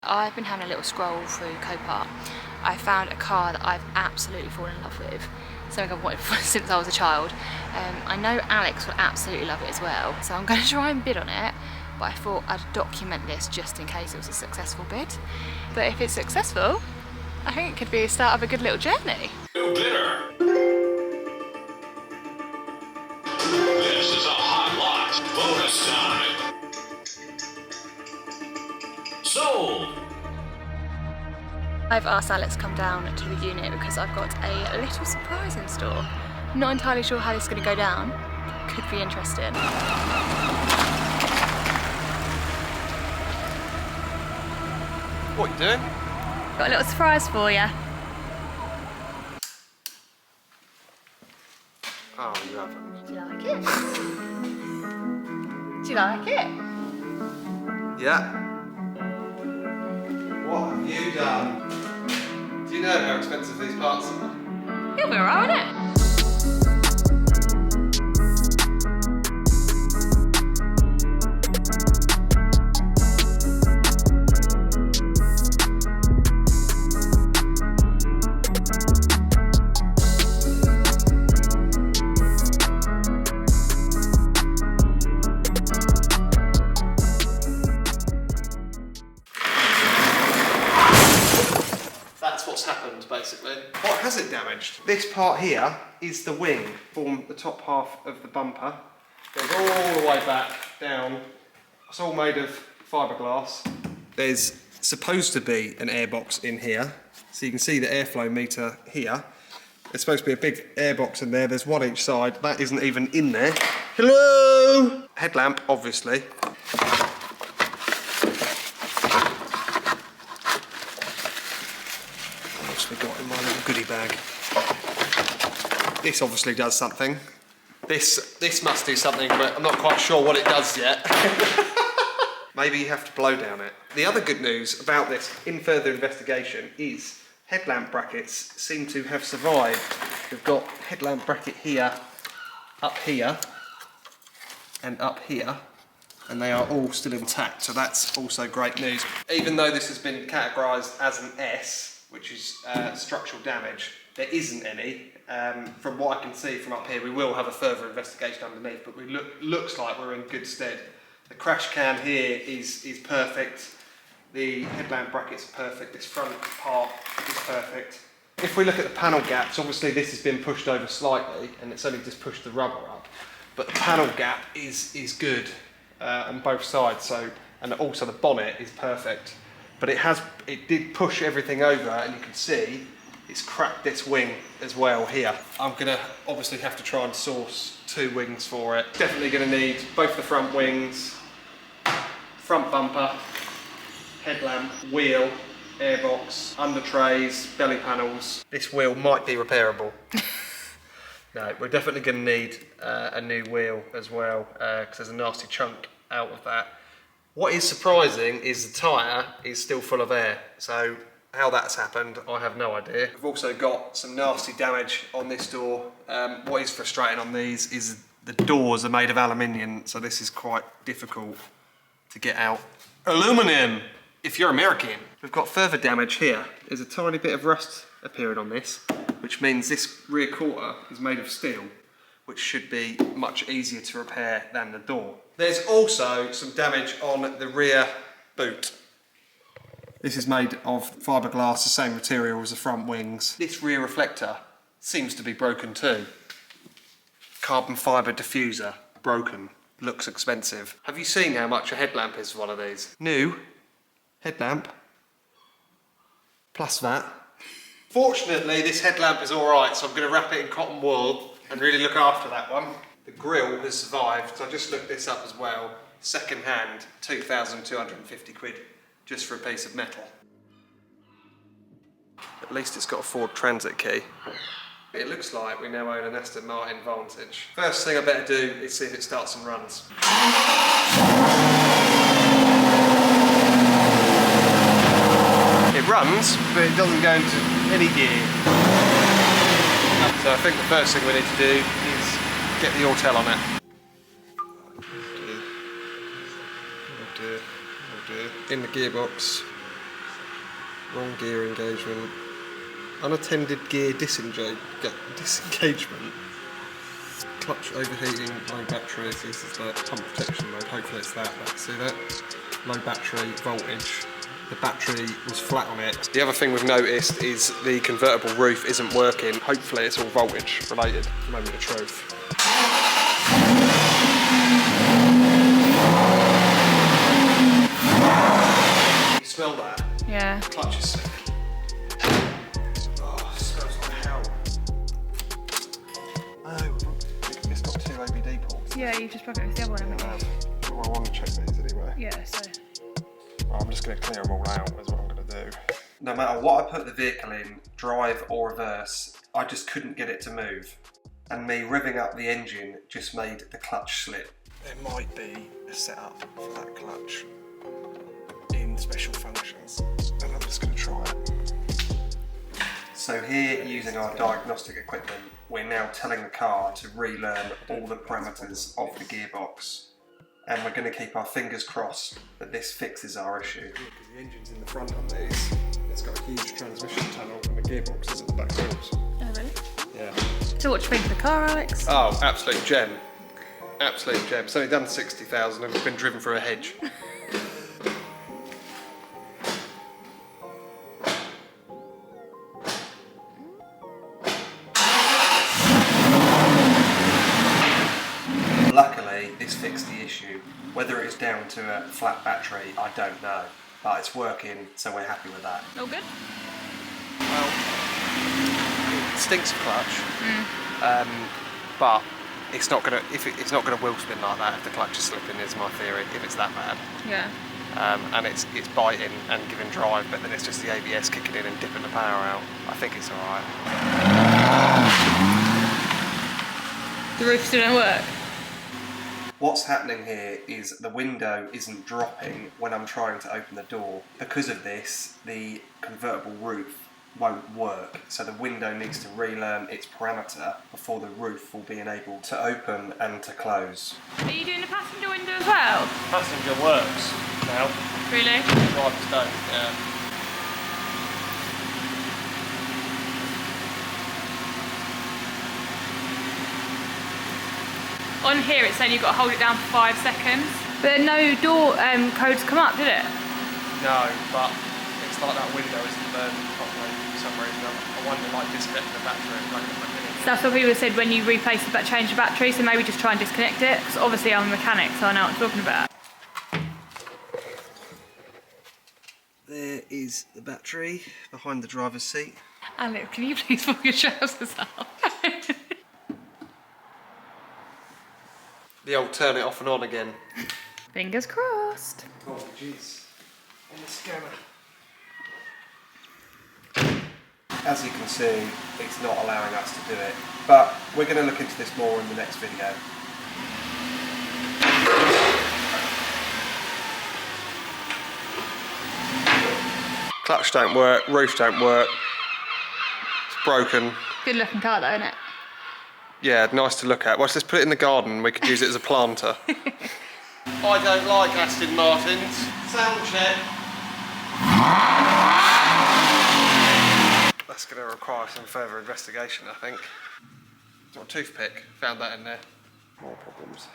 I've been having a little scroll through Copart. I found a car that I've absolutely fallen in love with, something I've wanted since I was a child. I know Alex will absolutely love it as well, so I'm going to try and bid on it, but I thought I'd document this just in case it was a successful bid. But if it's successful, I think it could be the start of a good little journey. New bidder. This is a hot lot. Bonus time. Sold. I've asked Alex to come down to the unit because I've got a little surprise in store. Not entirely sure how this is going to go down. Could be interesting. What are you doing? Got a little surprise for you. Oh, you haven't. Do you like it? Do you like it? Yeah. What have you done? Do you know how expensive these parts are? You'll be alright with it. That's what's happened, basically. What has it damaged? This part here is the wing, form the top half of the bumper. Goes all the way back down. It's all made of fiberglass. There's supposed to be an airbox in here, so you can see the airflow meter here. There's supposed to be a big airbox in there. There's one each side. That isn't even in there. Hello! Headlamp, obviously. What's we got in my little goodie bag? This obviously does something. This must do something, but I'm not quite sure what it does yet. Maybe you have to blow down it. The other good news about this, in further investigation, is headlamp brackets seem to have survived. We've got headlamp bracket here, and up here, and they are all still intact, so that's also great news. Even though this has been categorised as an S, which is structural damage, there isn't any. From what I can see from up here, we will have a further investigation underneath, but looks like we're in good stead. The crash cam here is perfect. The headlamp brackets are perfect. This front part is perfect. If we look at the panel gaps, obviously this has been pushed over slightly, and it's only just pushed the rubber up. But the panel gap is good on both sides. So, and also the bonnet is perfect. But it did push everything over, and you can see it's cracked this wing as well here. I'm gonna obviously have to try and source 2 wings for it. Definitely gonna need both the front wings, front bumper, headlamp, wheel, airbox, under trays, belly panels. This wheel might be repairable. No, we're definitely gonna need a new wheel as well, because there's a nasty chunk out of that. What is surprising is the tyre is still full of air, so how that's happened, I have no idea. We've also got some nasty damage on this door. What is frustrating on these is the doors are made of aluminium, so this is quite difficult to get out. Aluminium, if you're American. We've got further damage here. There's a tiny bit of rust appearing on this, which means this rear quarter is made of steel, which should be much easier to repair than the door. There's also some damage on the rear boot. This is made of fiberglass, the same material as the front wings. This rear reflector seems to be broken too. Carbon fibre diffuser, broken. Looks expensive. Have you seen how much a headlamp is for one of these? New headlamp, plus that. Fortunately, this headlamp is all right, so I'm going to wrap it in cotton wool and really look after that one. The grille has survived, so I just looked this up as well. Second hand, 2,250 quid. Just for a piece of metal. At least it's got a Ford Transit key. It looks like we now own an Aston Martin Vantage. First thing I better do is see if it starts and runs. It runs, but it doesn't go into any gear. So I think the first thing we need to do is get the Autel on it. In the gearbox. Wrong gear engagement. Unattended gear disengagement. Clutch overheating, low battery. This is the pump protection mode. Hopefully it's that. See that? Low battery voltage. The battery was flat on it. The other thing we've noticed is the convertible roof isn't working. Hopefully it's all voltage related. Moment of truth. You smell that? Yeah. Clutch is sick. Oh, it smells like hell. Oh, it's got 2 ABD ports. Yeah, you just plugged it with the other one, haven't you? Well, I want to check these anyway. Yeah, so. Well, I'm just going to clear them all out, is what I'm going to do. No matter what I put the vehicle in, drive or reverse, I just couldn't get it to move. And me revving up the engine just made the clutch slip. There might be a setup for that clutch in special functions, and I'm just going to try it. So here, using our diagnostic equipment, we're now telling the car to relearn all the parameters of the gearbox. And we're going to keep our fingers crossed that this fixes our issue. Because the engine's in the front on these. It's got a huge transmission tunnel and the gearbox is at the back wheels. Oh, really? Yeah. So what do you think of the car, Alex? Oh, absolute gem. Absolute gem. It's only done 60,000 and it's been driven through a hedge. Luckily, this fixed the issue. Whether it's down to a flat battery, I don't know. But it's working, so we're happy with that. All good? Well, it stinks of clutch, but it's not gonna it's not gonna wheel spin like that if the clutch is slipping. Is my theory. If it's that bad, Yeah. and it's biting and giving drive, but then it's just the ABS kicking in and dipping the power out. I think it's all right. The roof still don't work? What's happening here is the window isn't dropping when I'm trying to open the door. Because of this, the convertible roof won't work. So the window needs to relearn its parameter before the roof will be enabled to open and to close. Are you doing the passenger window as well? Passenger works now. Really? Drivers don't, yeah. On here it's saying you've got to hold it down for 5 seconds. But no door codes come up, did it? No, but it's like that window isn't burning properly for some reason. I wonder, like, disconnecting the battery and plugging it back in. So that's what people said when you replace the change the battery, so maybe just try and disconnect it. Because obviously I'm a mechanic, so I know what I'm talking about. There is the battery behind the driver's seat. Alex, can you please pull your trousers up? The old turn it off and on again. Fingers crossed. Oh jeez. On the scanner. As you can see, it's not allowing us to do it, but we're going to look into this more in the next video. Clutch don't work, roof don't work, it's broken. Good looking car though, isn't it? Yeah, nice to look at. Well, let's just put it in the garden, we could use it as a planter. I don't like Aston Martins. Sound check. That's going to require some further investigation, I think. Got a toothpick, found that in there. More problems.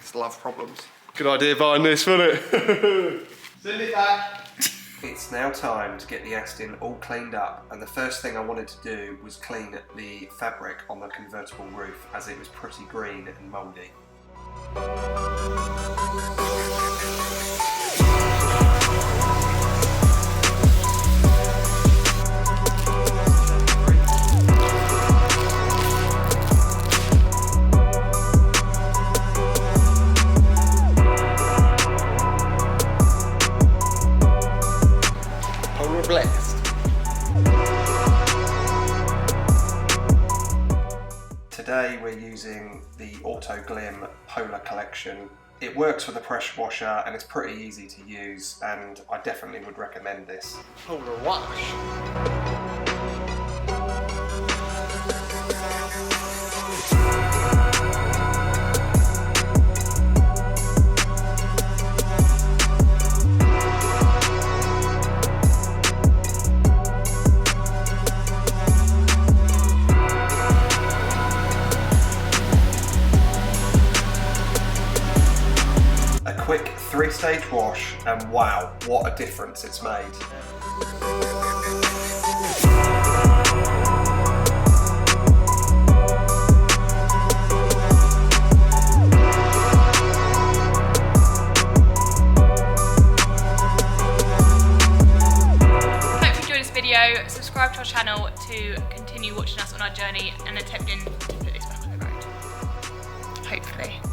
Just love problems. Good idea buying this, wasn't it? Send it back. It's now time to get the Aston all cleaned up, and the first thing I wanted to do was clean the fabric on the convertible roof, as it was pretty green and mouldy. Today we're using the Auto Glim Polar Collection. It works with a pressure washer and it's pretty easy to use, and I definitely would recommend this. Polar wash. quick 3-stage wash, and wow, what a difference it's made. Subscribe to our channel to continue watching us on our journey and attempting to put this back on the road. Hopefully.